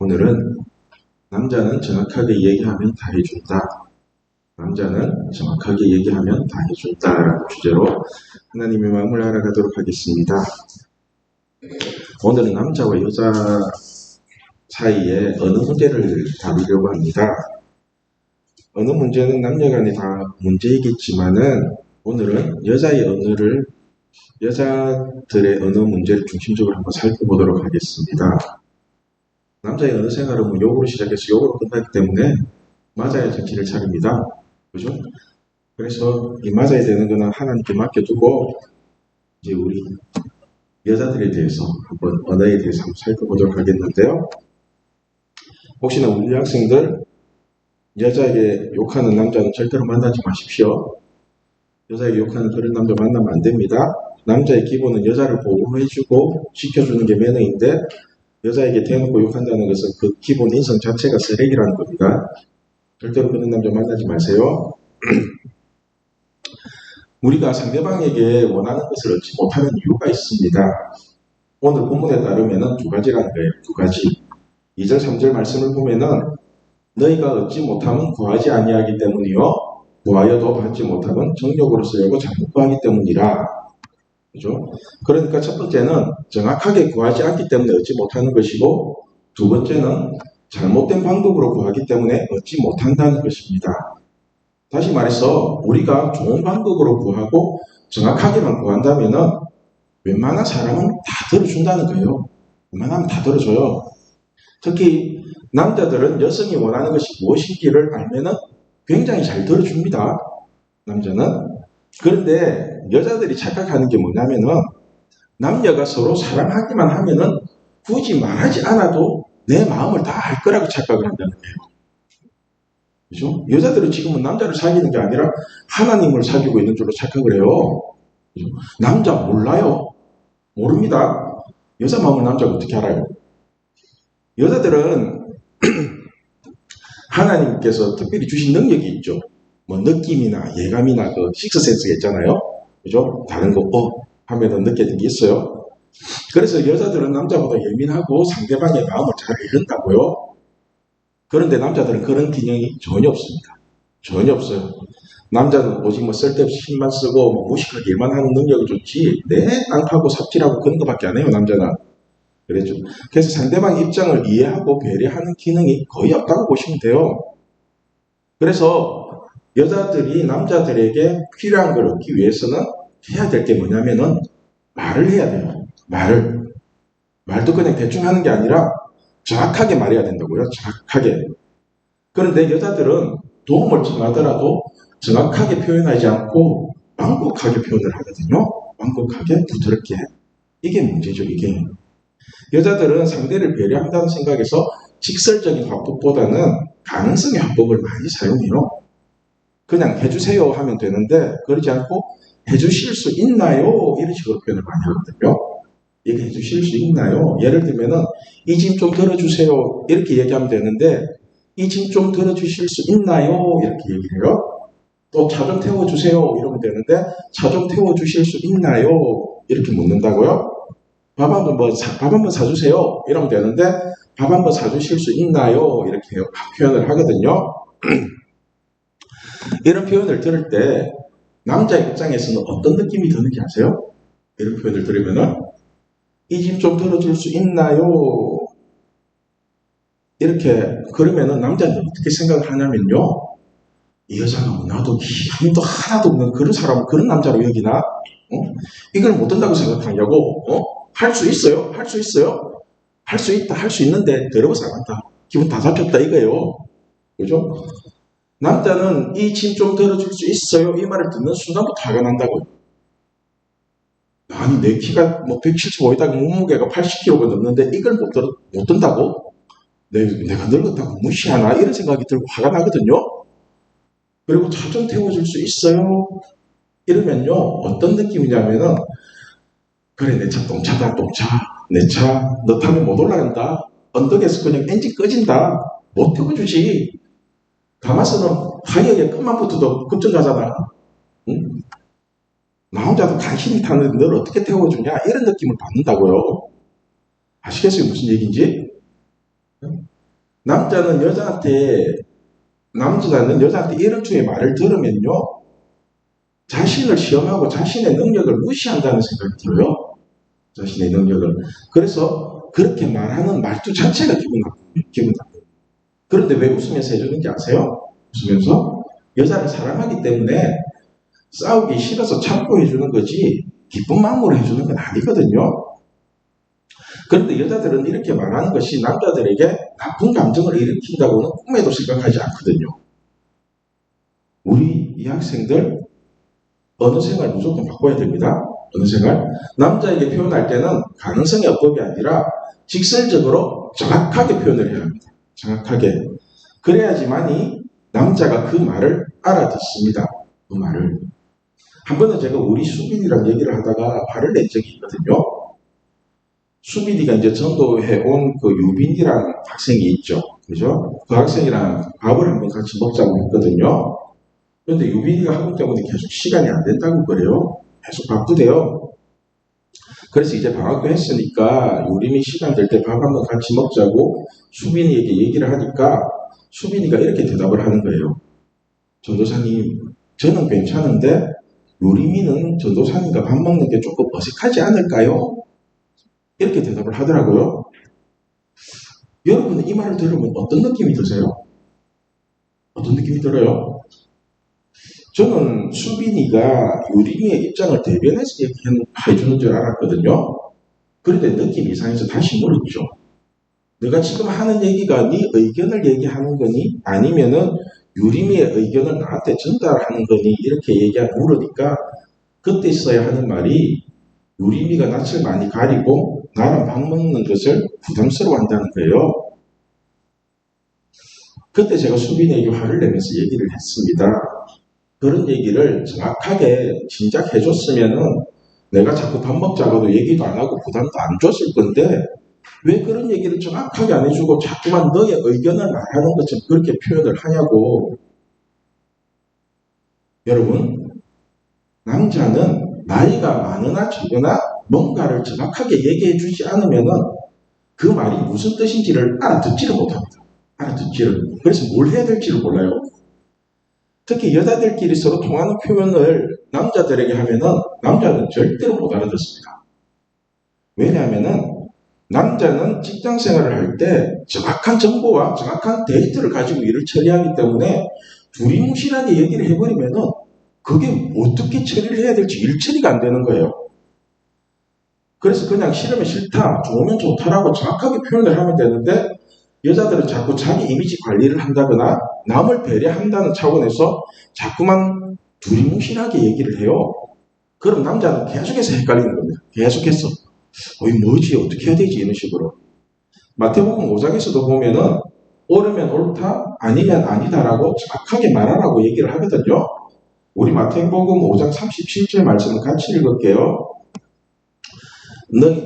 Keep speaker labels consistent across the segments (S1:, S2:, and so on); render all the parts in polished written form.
S1: 오늘은 남자는 정확하게 얘기하면 다 해준다. 남자는 정확하게 얘기하면 다 해준다라는 주제로 하나님의 마음을 알아가도록 하겠습니다. 오늘은 남자와 여자 사이에 어느 문제를 다루려고 합니다. 어느 문제는 남녀간에 다 문제이겠지만은 오늘은 여자들의 언어 문제를 중심적으로 한번 살펴보도록 하겠습니다. 남자의 언어 생활은 욕으로 시작해서 욕으로 끝나기 때문에 맞아야 정신을 차립니다. 그죠? 그래서 이 맞아야 되는 거는 하나님께 맡겨두고 이제 우리 여자들에 대해서 한번 언어에 대해서 한번 살펴보도록 하겠는데요. 혹시나 우리 학생들 여자에게 욕하는 남자는 절대로 만나지 마십시오. 여자에게 욕하는 그런 남자 만나면 안 됩니다. 남자의 기본은 여자를 보호해주고 지켜주는 게 매너인데 여자에게 대놓고 욕한다는 것은 그 기본 인성 자체가 쓰레기라는 겁니다. 절대로 그런 남자 만나지 마세요. 우리가 상대방에게 원하는 것을 얻지 못하는 이유가 있습니다. 오늘 본문에 따르면 두 가지라는 거예요. 두 가지. 2절 3절 말씀을 보면은 너희가 얻지 못하면 구하지 아니하기 때문이요 구하여도 받지 못하면 정욕으로 쓰려고 잘못 구하기 때문이라. 그죠? 그러니까 첫 번째는 정확하게 구하지 않기 때문에 얻지 못하는 것이고, 두 번째는 잘못된 방법으로 구하기 때문에 얻지 못한다는 것입니다. 다시 말해서 우리가 좋은 방법으로 구하고 정확하게만 구한다면은 웬만한 사람은 다 들어준다는 거예요. 웬만하면 다 들어줘요. 특히 남자들은 여성이 원하는 것이 무엇인지를 알면은 굉장히 잘 들어줍니다. 남자는. 그런데 여자들이 착각하는 게 뭐냐면은 남녀가 서로 사랑하기만 하면은 굳이 말하지 않아도 내 마음을 다 알 거라고 착각을 한다는 거예요. 그죠? 여자들은 지금은 남자를 사귀는 게 아니라 하나님을 사귀고 있는 줄로 착각을 해요. 그죠? 남자 몰라요. 모릅니다. 여자 마음을 남자가 어떻게 알아요? 여자들은 하나님께서 특별히 주신 능력이 있죠. 뭐 느낌이나 예감이나 그 식스센스가 있잖아요. 그죠? 다른 거 하면은 느껴지는 게 있어요. 그래서 여자들은 남자보다 예민하고 상대방의 마음을 잘 읽는다고요. 그런데 남자들은 그런 기능이 전혀 없습니다. 전혀 없어요. 남자는 오직 뭐 쓸데없이 힘만 쓰고 뭐 무식하게 일만 하는 능력이 좋지 내 땅 파고 삽질하고 그런 거밖에 안 해요. 남자는. 그래서 상대방 입장을 이해하고 배려하는 기능이 거의 없다고 보시면 돼요. 그래서 여자들이 남자들에게 필요한 걸 얻기 위해서는 해야 될 게 뭐냐면은 말을 해야 돼요. 말도 그냥 대충 하는 게 아니라 정확하게 말해야 된다고요. 정확하게. 그런데 여자들은 도움을 청하더라도 정확하게 표현하지 않고 완곡하게 표현을 하거든요. 완곡하게, 부드럽게. 이게 문제죠. 이게. 여자들은 상대를 배려한다는 생각에서 직설적인 화법보다는 가능성의 화법을 많이 사용해요. 그냥 해주세요 하면 되는데 그러지 않고 해주실 수 있나요? 이런 식으로 표현을 많이 하거든요. 이게 해주실 수 있나요? 예를 들면은 이 짐 좀 들어주세요. 이렇게 얘기하면 되는데 이 짐 좀 들어주실 수 있나요? 이렇게 얘기를 해요. 또 차 좀 태워주세요. 이러면 되는데 차 좀 태워주실 수 있나요? 이렇게 묻는다고요. 밥 한번 사주세요. 이러면 되는데 밥 한번 사주실 수 있나요? 이렇게 표현을 하거든요. 이런 표현을 들을 때 남자의 입장에서는 어떤 느낌이 드는지 아세요? 이런 표현을 들으면은 이 집 좀 들어줄 수 있나요? 이렇게 그러면은 남자는 어떻게 생각을 하냐면요. 이 여자가 나도 힘도 하나도 없는 그런 사람을 그런 남자로 여기나? 이걸 못한다고 생각하냐고? 할 수 있어요? 할 수 있어요? 할 수 있다, 할 수 있는데 더러워서 안 한다. 기분 다 잡혔다 이거예요. 그죠? 남자는 이 짐 좀 들어줄 수 있어요? 이 말을 듣는 순간부터 화가 난다고요. 아니 내 키가 뭐 175이다 몸무게가 80kg가 넘는데 이걸 못 든다고? 내가 늙었다고 무시하나? 이런 생각이 들고 화가 나거든요. 그리고 차 좀 태워줄 수 있어요? 이러면요 어떤 느낌이냐면은 그래 내 차 똥차다 똥차 내 차 너 타면 못 올라간다 언덕에서 그냥 엔진 꺼진다 못 태워주지 가마서는 타이어에 끝만 붙어도 급정 가잖아. 응? 나 혼자도 간신히 타는데 널 어떻게 태워주냐 이런 느낌을 받는다고요. 아시겠어요? 무슨 얘기인지? 남자는 여자한테 일확천의 말을 들으면요, 자신을 시험하고 자신의 능력을 무시한다는 생각이 들어요. 자신의 능력을. 그래서 그렇게 말하는 말투 자체가 기분 나쁘고. 그런데 왜 웃으면서 해주는지 아세요? 웃으면서 여자를 사랑하기 때문에 싸우기 싫어서 참고 해주는 거지 기쁜 마음으로 해주는 건 아니거든요. 그런데 여자들은 이렇게 말하는 것이 남자들에게 나쁜 감정을 일으킨다고는 꿈에도 생각하지 않거든요. 우리 이 학생들 언어 생활 무조건 바꿔야 됩니다. 언어 생활. 남자에게 표현할 때는 가능성의 어법이 아니라 직설적으로 정확하게 표현을 해야 합니다. 정확하게. 그래야지만이 남자가 그 말을 알아듣습니다. 그 말을. 한 번은 제가 우리 수빈이랑 얘기를 하다가 화를 낸 적이 있거든요. 수빈이가 이제 전도해 온 그 유빈이라는 학생이 있죠. 그죠? 그 학생이랑 밥을 한번 같이 먹자고 했거든요. 그런데 유빈이가 학원 때문에 계속 시간이 안 된다고 그래요. 계속 바쁘대요. 그래서 이제 방학도 했으니까 유림이 시간 될 때 밥 한번 같이 먹자고 수빈이에게 얘기를 하니까 수빈이가 이렇게 대답을 하는 거예요. 전도사님, 저는 괜찮은데 유림이는 전도사님과 밥 먹는 게 조금 어색하지 않을까요? 이렇게 대답을 하더라고요. 여러분은 이 말을 들으면 어떤 느낌이 드세요? 어떤 느낌이 들어요? 저는 수빈이가 유림이의 입장을 대변해서 얘기해주는 줄 알았거든요. 그런데 느낌이 이상해서 다시 물었죠. 내가 지금 하는 얘기가 네 의견을 얘기하는 거니? 아니면은 유림이의 의견을 나한테 전달하는 거니? 이렇게 물으니까 그때 써야 하는 말이 유림이가 낯을 많이 가리고 나랑 밥 먹는 것을 부담스러워한다는 거예요. 그때 제가 수빈에게 화를 내면서 얘기를 했습니다. 그런 얘기를 정확하게 진작 해줬으면은 내가 자꾸 밥 먹자고도 얘기도 안 하고 부담도 안 줬을 건데 왜 그런 얘기를 정확하게 안 해주고 자꾸만 너의 의견을 말하는 것처럼 그렇게 표현을 하냐고. 여러분, 남자는 나이가 많으나 적으나 뭔가를 정확하게 얘기해 주지 않으면은 그 말이 무슨 뜻인지를 알아듣지를 못합니다. 그래서 뭘 해야 될지를 몰라요. 특히 여자들끼리 서로 통하는 표현을 남자들에게 하면은 남자는 절대로 못 알아듣습니다. 왜냐하면은 남자는 직장 생활을 할 때 정확한 정보와 정확한 데이터를 가지고 일을 처리하기 때문에 두리뭉실하게 얘기를 해버리면은 그게 어떻게 처리를 해야 될지 일 처리가 안 되는 거예요. 그래서 그냥 싫으면 싫다, 좋으면 좋다라고 정확하게 표현을 하면 되는데 여자들은 자꾸 자기 이미지 관리를 한다거나 남을 배려한다는 차원에서 자꾸만 두리뭉실하게 얘기를 해요. 그럼 남자는 계속해서 헷갈리는 겁니다. 계속해서. 뭐지? 어떻게 해야 되지? 이런 식으로. 마태복음 5장에서도 보면은 옳으면 옳다, 아니면 아니다라고 정확하게 말하라고 얘기를 하거든요. 우리 마태복음 5장 37절 말씀을 같이 읽을게요.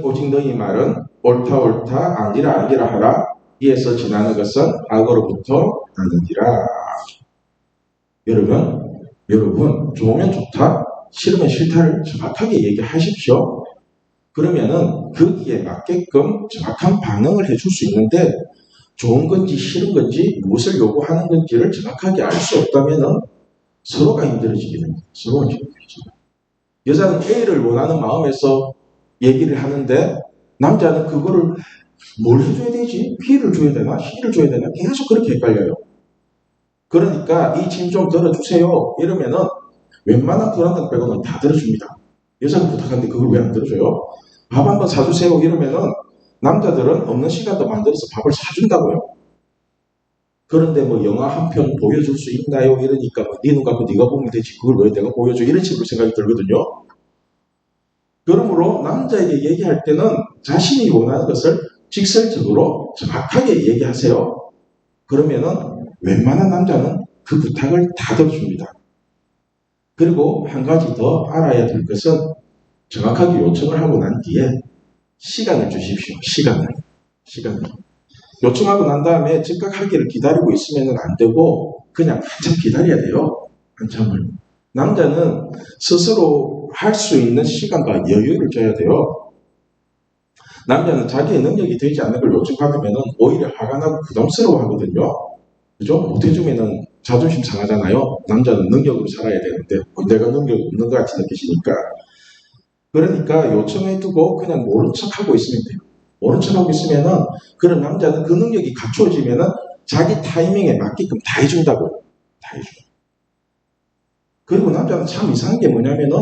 S1: 오직 너희 말은 옳다 아니라 하라. 이에서 지나는 것은 악으로부터 나느니라. 여러분 좋으면 좋다, 싫으면 싫다를 정확하게 얘기하십시오. 그러면은 거기에 맞게끔 정확한 반응을 해줄 수 있는데 좋은 건지 싫은 건지 무엇을 요구하는 건지를 정확하게 알 수 없다면은 서로가 힘들어지게 됩니다. 서로가 힘들어지죠. 여자는 A를 원하는 마음에서 얘기를 하는데 남자는 그거를 뭘 해줘야 되지? B를 줘야 되나? C를 줘야 되나? 계속 그렇게 헷갈려요. 그러니까 이 짐 좀 들어주세요. 이러면은 웬만한 불안감 빼고는 다 들어줍니다. 여자가 부탁하는데 그걸 왜 안 들어줘요? 밥 한번 사주세요. 이러면은 남자들은 없는 시간도 만들어서 밥을 사준다고요. 그런데 영화 한 편 보여줄 수 있나요? 이러니까 네 눈 감고 네가 보면 되지. 그걸 왜 내가 보여줘? 이런 식으로 생각이 들거든요. 그러므로 남자에게 얘기할 때는 자신이 원하는 것을 직설적으로 정확하게 얘기하세요. 그러면은 웬만한 남자는 그 부탁을 다 들어줍니다. 그리고 한 가지 더 알아야 될 것은 정확하게 요청을 하고 난 뒤에 시간을 주십시오. 시간을. 요청하고 난 다음에 즉각 하기를 기다리고 있으면 안 되고 그냥 한참 기다려야 돼요. 한참을. 남자는 스스로 할 수 있는 시간과 여유를 줘야 돼요. 남자는 자기의 능력이 되지 않는 걸 요청받으면 오히려 화가 나고 부담스러워 하거든요. 그죠? 못해주면은 자존심 상하잖아요. 남자는 능력으로 살아야 되는데 내가 능력이 없는 것 같이 느끼시니까. 그러니까 요청해두고 그냥 모른 척하고 있으면 돼요. 모른 척하고 있으면은 그런 남자는 그 능력이 갖추어지면은 자기 타이밍에 맞게끔 다 해준다고. 다 해줘. 그리고 남자는 참 이상한 게 뭐냐면은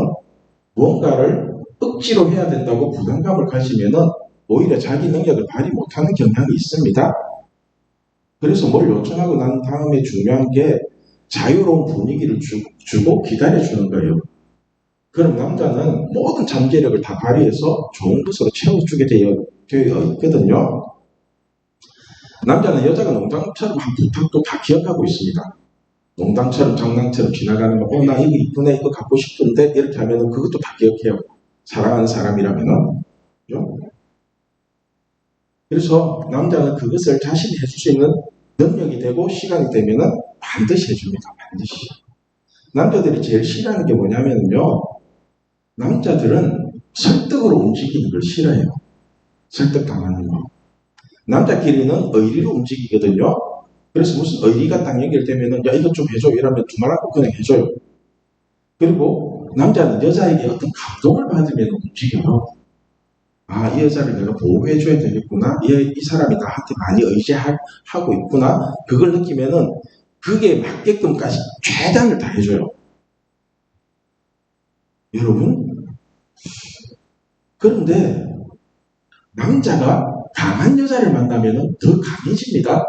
S1: 무언가를 억지로 해야 된다고 부담감을 가지면은 오히려 자기 능력을 발휘 못하는 경향이 있습니다. 그래서 뭘 요청하고 난 다음에 중요한 게 자유로운 분위기를 주고 기다려주는 거예요. 그럼 남자는 모든 잠재력을 다 발휘해서 좋은 것으로 채워주게 되어 있거든요. 남자는 여자가 농담처럼 한 부탁도 다 기억하고 있습니다. 농담처럼 장난처럼 지나가는 거, 나 이거 이쁘네, 이거 갖고 싶은데, 이렇게 하면은 그것도 다 기억해요. 사랑하는 사람이라면은. 그죠? 그래서 남자는 그것을 자신이 해줄 수 있는 능력이 되고 시간이 되면은 반드시 해줍니다. 반드시. 남자들이 제일 싫어하는 게 뭐냐면요. 남자들은 설득으로 움직이는 걸 싫어해요. 설득당하는 거. 남자끼리는 의리로 움직이거든요. 그래서 무슨 의리가 딱 연결되면은 야 이것 좀 해줘 이러면 두말하고 그냥 해줘요. 그리고 남자는 여자에게 어떤 감동을 받으면 움직여요. 아, 이 여자를 내가 보호해줘야 되겠구나. 이 사람이 나한테 많이 의지하고 있구나. 그걸 느끼면은 그게 맞게끔까지 최대한을 다 해줘요. 여러분, 그런데 남자가 강한 여자를 만나면은 더 강해집니다.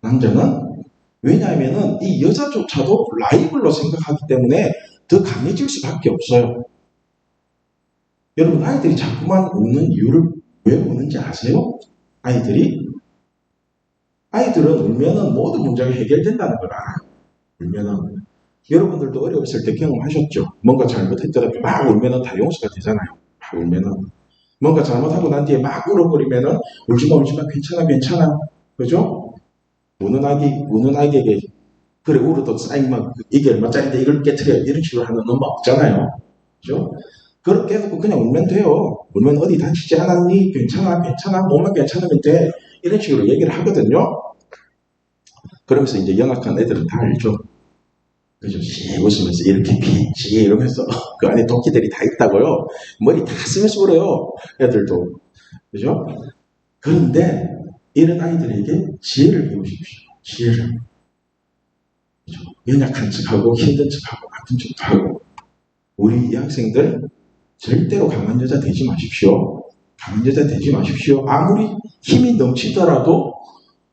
S1: 남자는. 왜냐하면은 이 여자조차도 라이벌로 생각하기 때문에 더 강해질 수밖에 없어요. 여러분, 아이들이 자꾸만 우는 이유를 왜 우는지 아세요? 아이들은 울면은 모든 문제가 해결된다는 걸 알아요. 울면은. 여러분들도 어렸을 때 경험하셨죠? 뭔가 잘못했더라도 막 울면은 다 용서가 되잖아요. 막 울면은. 뭔가 잘못하고 난 뒤에 막 울어버리면은 울지마 괜찮아. 그죠? 우는 아기에게 그래 울어도 쌓이면 이게 얼마짜리인데 이걸 깨트려 이런 식으로 하는 엄마 없잖아요. 그죠? 그렇게 해놓고 그냥 울면 돼요. 울면 어디 다치지 않았니? 괜찮아. 몸만 괜찮으면 돼. 이런 식으로 얘기를 하거든요. 그러면서 이제 연약한 애들은 다 알죠. 그죠? 씩 웃으면서 이렇게 피했지 이러면서 그 안에 도끼들이 다 있다고요. 머리 다 쓰면서 울어요. 애들도. 그죠? 그런데 이런 아이들에게 지혜를 배우십시오. 지혜를. 그죠? 연약한 척하고 힘든 척하고 아픈 척도 하고 우리 이 학생들 절대로 강한 여자 되지 마십시오. 강한 여자 되지 마십시오. 아무리 힘이 넘치더라도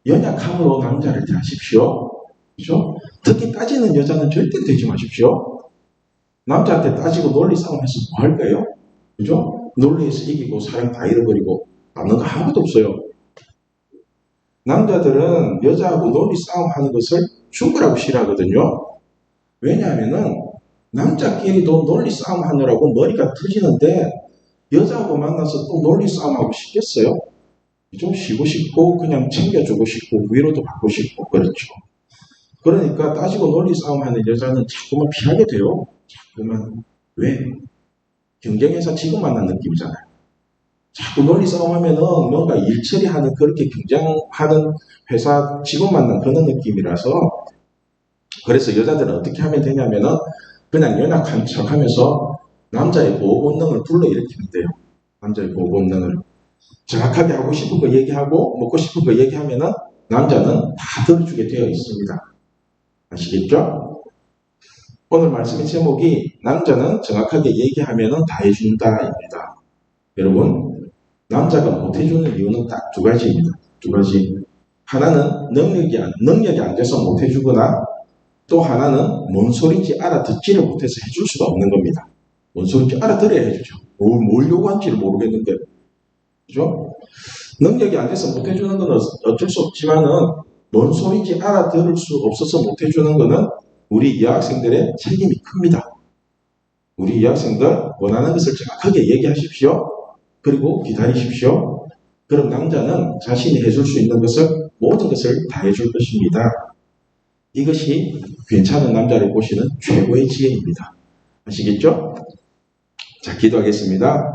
S1: 연약함으로 남자를 대하십시오. 그죠? 특히 따지는 여자는 절대 되지 마십시오. 남자한테 따지고 논리 싸움해서 뭐 할 거예요? 그죠? 논리에서 이기고 사람 다 잃어버리고 남는 거 아무것도 없어요. 남자들은 여자하고 논리 싸움하는 것을 죽으라고 싫어하거든요. 왜냐하면은 남자끼리도 논리 싸움하느라고 머리가 터지는데 여자하고 만나서 또 논리 싸움하고 싶겠어요? 좀 쉬고 싶고 그냥 챙겨주고 싶고 위로도 받고 싶고 그렇죠. 그러니까 따지고 논리 싸움하는 여자는 자꾸만 피하게 돼요. 자꾸만. 왜? 경쟁해서 지금 만난 느낌이잖아요. 자꾸 논리 싸움하면은 뭔가 일 처리하는 그렇게 경쟁하는 회사 직원 만난 그런 느낌이라서 그래서 여자들은 어떻게 하면 되냐면은 그냥 연약한 척 하면서 남자의 보호 본능을 불러일으키면 돼요. 남자의 보호 본능을. 정확하게 하고 싶은 거 얘기하고 먹고 싶은 거 얘기하면은 남자는 다 들어주게 되어 있습니다. 아시겠죠? 오늘 말씀의 제목이 남자는 정확하게 얘기하면은 다 해준다입니다. 여러분, 남자가 못 해주는 이유는 딱 두 가지입니다. 두 가지. 하나는 능력이 안 돼서 못 해주거나 또 하나는 뭔 소리인지 알아듣지를 못해서 해줄 수가 없는 겁니다. 뭔 소리인지 알아들어야 해주죠. 뭘 요구한지를 모르겠는데. 그죠? 능력이 안 돼서 못 해주는 건 어쩔 수 없지만은 뭔 소리인지 알아들을 수 없어서 못 해주는 거는 우리 여학생들의 책임이 큽니다. 우리 여학생들 원하는 것을 정확하게 얘기하십시오. 그리고 기다리십시오. 그럼 남자는 자신이 해줄 수 있는 것을 모든 것을 다 해줄 것입니다. 이것이 괜찮은 남자를 보시는 최고의 지혜입니다. 아시겠죠? 자, 기도하겠습니다.